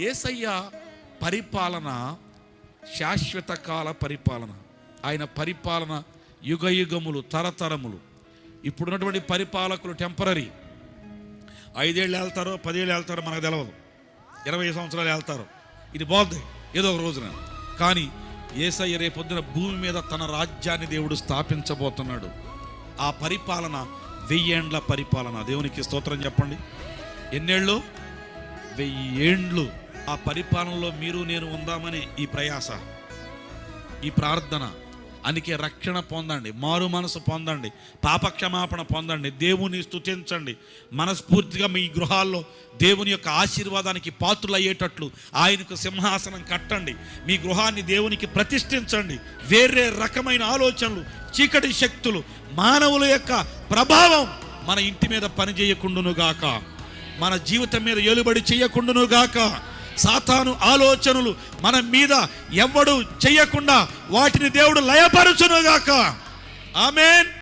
యేసయ్య పరిపాలన శాశ్వత కాల పరిపాలన. ఆయన పరిపాలన యుగయుగములు, తరతరములు. ఇప్పుడున్నటువంటి పరిపాలకులు టెంపరీ, 5 ఏళ్ళు వెళ్తారో 10 ఏళ్ళు వెళ్తారో మనకు తెలవదు, 20 సంవత్సరాలు వెళ్తారు, ఇది బాగుంది ఏదో ఒక రోజున. కానీ యేసయ్య రేపొద్దున భూమి మీద తన రాజ్యాన్ని దేవుడు స్థాపించబోతున్నాడు. ఆ పరిపాలన 1000 ఏండ్ల పరిపాలన. దేవునికి స్తోత్రం చెప్పండి. ఎన్నేళ్ళు? 1000 ఏండ్లు. ఆ పరిపాలనలో మీరు నేను ఉందామని ఈ ప్రయాస, ఈ ప్రార్థన. అందుకే రక్షణ పొందండి, మారు మనసు పొందండి, పాపక్షమాపణ పొందండి, దేవుని స్తుతించండి. మనస్ఫూర్తిగా మీ గృహాల్లో దేవుని యొక్క ఆశీర్వాదానికి పాత్రులు అయ్యేటట్లు ఆయనకు సింహాసనం కట్టండి. మీ గృహాన్ని దేవునికి ప్రతిష్ఠించండి. వేరే రకమైన ఆలోచనలు, చీకటి శక్తులు, మానవుల యొక్క ప్రభావం మన ఇంటి మీద పనిచేయకుండునుగాక, మన జీవితం మీద ఏలుబడి చేయకుండునుగాక. సాతాను ఆలోచనలు మన మీద ఎవ్వడు చెయ్యకుండా వాటిని దేవుడు లయపరచునుగాక. ఆమేన్.